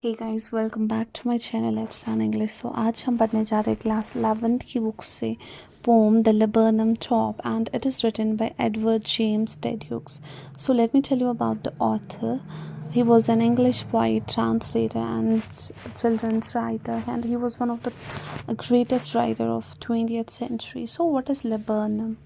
Hey guys, welcome back to my channel let's learn English. So आज हम पढ़ने जा रहे हैं क्लास 11th की बुक से poem the laburnum top and it is written by Edward James Ted Hughes. So let me tell you about the author. He was an English poet, translator and children's writer, and he was one of the greatest writer of 20th century. So what is laburnum?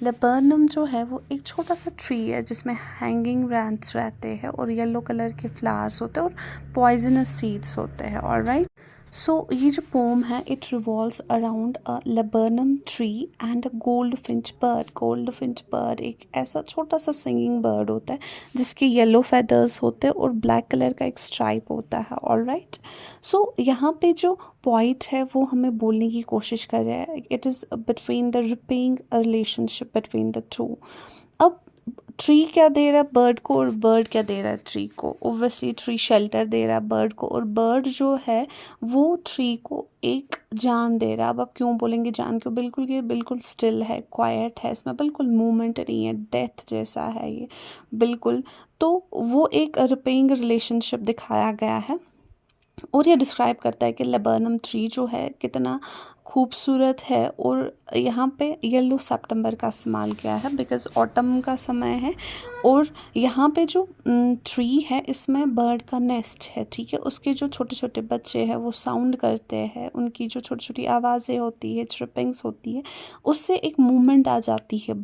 laburnum जो है वो एक छोटा सा tree है जिसमें hanging branch रहते हैं और येलो कलर के फ्लावर्स होते हैं और पॉइजनस सीड्स होते हैं. ऑलराइट, सो ये जो पोम है it revolves around a laburnum tree and a gold Finch bird. Gold Finch bird एक ऐसा छोटा सा सिंगिंग बर्ड होता है जिसके येलो फेदर्स होते हैं और ब्लैक कलर का एक स्ट्राइप होता है. ऑलराइट, सो यहाँ पे जो पॉइंट है वो हमें बोलने की कोशिश कर रहा है it is between the repaying relationship between the two. अब ट्री क्या दे रहा है बर्ड को और बर्ड क्या दे रहा है ट्री को. ओब्वियसली ट्री शेल्टर दे रहा है बर्ड को और बर्ड जो है वो ट्री को एक जान दे रहा है. अब आप क्यों बोलेंगे जान क्यों, बिल्कुल ये बिल्कुल स्टिल है, क्वाइट है, इसमें बिल्कुल मूवमेंट नहीं है, डेथ जैसा है ये बिल्कुल. तो वो एक रिपेइंग रिलेशनशिप दिखाया गया है और ये डिस्क्राइब करता है कि लेबर्नम ट्री जो है कितना खूबसूरत है. और यहाँ पे येलो सितंबर का इस्तेमाल किया है बिकॉज़ ऑटम का समय है और यहाँ पे जो ट्री है इसमें बर्ड का नेस्ट है. ठीक है, उसके जो छोटे छोटे बच्चे हैं वो साउंड करते हैं, उनकी जो छोटी छोटी आवाज़ें होती है, चिरपिंग्स होती है, उससे एक मूवमेंट आ जाती है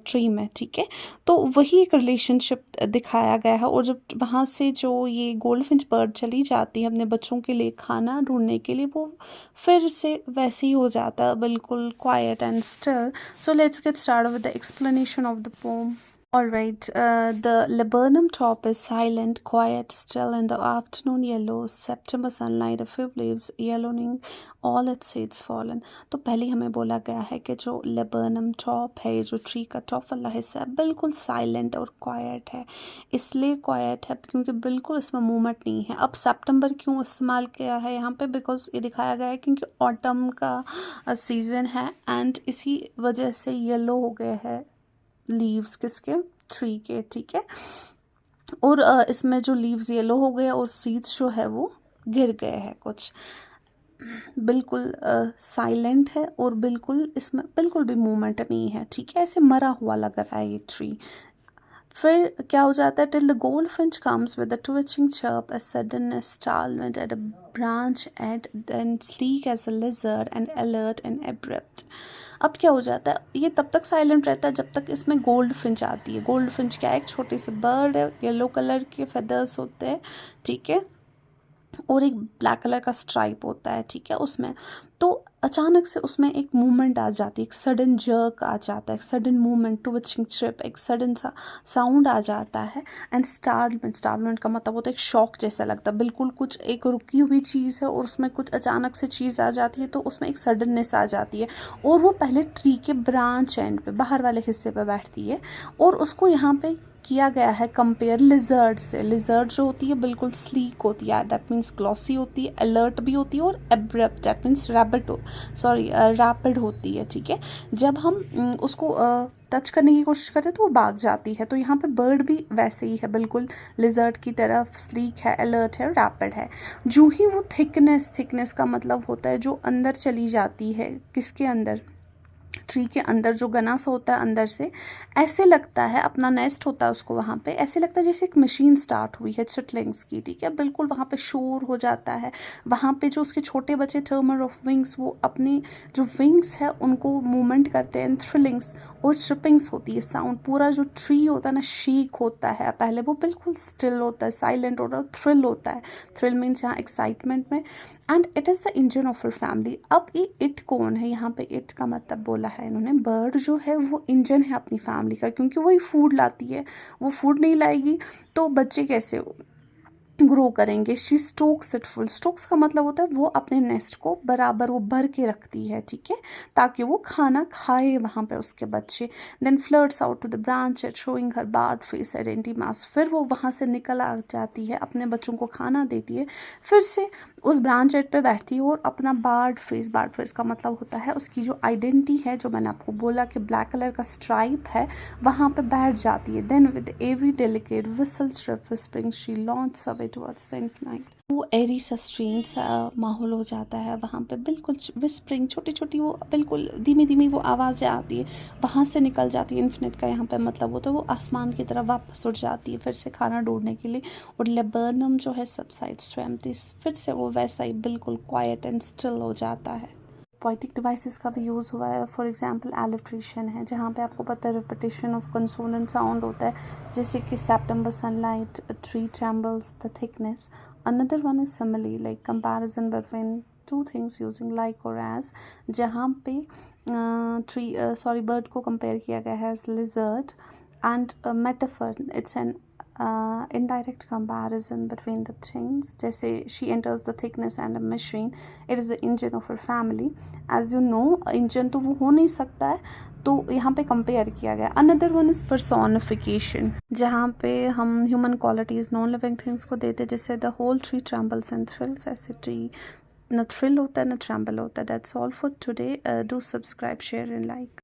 ट्री में. ठीक है, तो वही एक रिलेशनशिप दिखाया गया है. और जब वहाँ से जो ये गोल्डफिंच बर्ड चली जाती है अपने बच्चों के लिए खाना ढूंढने के लिए, वो फिर से वैसे ही हो जाता है, बिल्कुल quiet and still. So let's get started with the explanation of the poem. Alright, the laburnum top is silent, quiet, still in the afternoon yellow, September sunlight, a few leaves yellowing, all its seeds fallen. तो पहले हमें बोला गया है कि जो laburnum top है, जो ट्री का टॉप वाला हिस्सा है, बिल्कुल साइलेंट और क्वाइट है. इसलिए क्वाइट है क्योंकि बिल्कुल इसमें मूवमेंट नहीं है. अब सितंबर क्यों इस्तेमाल किया है यहाँ पे, बिकॉज ये दिखाया गया है क्योंकि ऑटम का सीज़न है एंड इसी वजह से येलो हो गए हैं लीव्स किसके, ट्री के. ठीक है, और इसमें जो लीव्स येलो हो गए और सीड्स जो है वो गिर गए हैं कुछ. बिल्कुल साइलेंट है और बिल्कुल इसमें बिल्कुल भी मूवमेंट नहीं है. ठीक है, ऐसे मरा हुआ लग रहा है ये ट्री. फिर क्या हो जाता है, till the gold Finch comes with a twitching chirp, a sudden startlement at a branch and then sleek as a lizard and alert and abrupt. अब क्या हो जाता है, ये तब तक साइलेंट रहता है जब तक इसमें गोल्ड फिंच आती है. गोल्ड फिंच क्या है, एक छोटे से बर्ड है, येलो कलर के फेदर्स होते हैं. ठीक है, और एक ब्लैक कलर का स्ट्राइप होता है. ठीक है, उसमें तो अचानक से उसमें एक मूवमेंट आ जाती है, एक सडन जर्क आ जाता है, एक सडन मूवमेंट, ट्विचिंग चिप, एक सडन सा साउंड आ जाता है. एंड स्टार्टमेंट का मतलब होता है एक शॉक जैसा लगता है, बिल्कुल कुछ एक रुकी हुई चीज़ है और उसमें कुछ अचानक से चीज़ आ जाती है तो उसमें एक सडननेस आ जाती है. और वो पहले ट्री के ब्रांच एंड पे बाहर वाले हिस्से पे बैठती है और उसको यहाँ पे किया गया है कंपेयर लिजर्ड से. लिजर्ड जो होती है बिल्कुल स्लीक होती है, दैट मीन्स ग्लॉसी होती है, अलर्ट भी होती है और एब्रप्ट दैट मीन्स रैपिड होती है. ठीक है, जब हम उसको टच करने की कोशिश करते हैं तो वो भाग जाती है. तो यहाँ पे बर्ड भी वैसे ही है, बिल्कुल लिजर्ड की तरफ स्लीक है, अलर्ट है, रैपिड है. जो ही वो थिकनेस का मतलब होता है जो अंदर चली जाती है, किसके अंदर, ट्री के अंदर, जो गना सा होता है अंदर से, ऐसे लगता है, अपना नेस्ट होता है उसको वहाँ पे, ऐसे लगता है जैसे एक मशीन स्टार्ट हुई है चिटलिंग्स की. ठीक है, बिल्कुल वहाँ पे शोर हो जाता है. वहाँ पे जो उसके छोटे बच्चे टर्मर ऑफ विंग्स, वो अपनी जो विंग्स है उनको मूवमेंट करते हैं, थ्रिलिंग्स और श्रिपिंग्स होती है, साउंड. पूरा जो ट्री होता है ना शेक होता है. पहले वो बिल्कुल स्टिल होता है, साइलेंट होता है, थ्रिल होता है. थ्रिल मीन्स यहाँ एक्साइटमेंट में. And it is the engine of your family. अब ये इट कौन है, यहाँ पे इट का मतलब बोला है इन्होंने, बर्ड जो है वो इंजन है अपनी फैमिली का, क्योंकि वही फूड लाती है. वो फूड नहीं लाएगी तो बच्चे कैसे ग्रो करेंगे. She Stokes it full. Stokes का मतलब होता है वो अपने नेस्ट को बराबर वो भर के रखती है. ठीक है, ताकि वो खाना खाए वहाँ पे उसके बच्चे. Then flirts out to the branch at showing her barred face identity mask. फिर वो वहाँ से निकल आ जाती है, अपने बच्चों को खाना देती है, फिर से उस ब्रांच एट पे बैठती है और अपना बार्ड फेस का मतलब होता है उसकी जो आइडेंटिटी है, जो मैंने आपको बोला कि ब्लैक कलर का स्ट्राइप है, वहाँ पे बैठ जाती है. Then with every delicate whistle strip whispering she launch away towards the infinite. वो एरी सा स्ट्रेन सा माहौल हो जाता है, वहाँ पे बिल्कुल विस्परिंग छोटी छोटी वो बिल्कुल धीमी धीमी वो आवाज़ें आती है, वहाँ से निकल जाती है इन्फिनिट का यहाँ पे मतलब वो, तो वो आसमान की तरफ वापस उड़ जाती है फिर से खाना ढूंढने के लिए। और लेबनम जो है सबसाइड्स टू एम्प्टी, फिर से वो वैसा ही बिल्कुल क्वाइट एंड स्टिल हो जाता है। पोइटिक डिवाइसेस का भी यूज़ हुआ है, फॉर एग्जांपल एलिट्रेशन है, जहाँ पे आपको पता है रिपीटेशन ऑफ कंसोनेंट साउंड होता है, जैसे कि September sunlight, tree trembles the thickness. Another one is simile like comparison between two things using like और एज, जहाँ पे बर्ड को कंपेयर किया गया है as lizard, and metaphor it's an indirect comparison between the things, जैसे she enters the thickness and a machine, it is the engine of her family, as you know engine तो वो हो नहीं सकता है, तो यहाँ पे कंपेयर किया गया। अनदर वन इज पर्सोनिफिकेशन, जहाँ पे हम human qualities non living things को देते, जैसे the whole tree trembles and thrills, ऐसे ट्री न थ्रिल होता है न ट्रम्बल होता है। That's all for today, do subscribe share and like.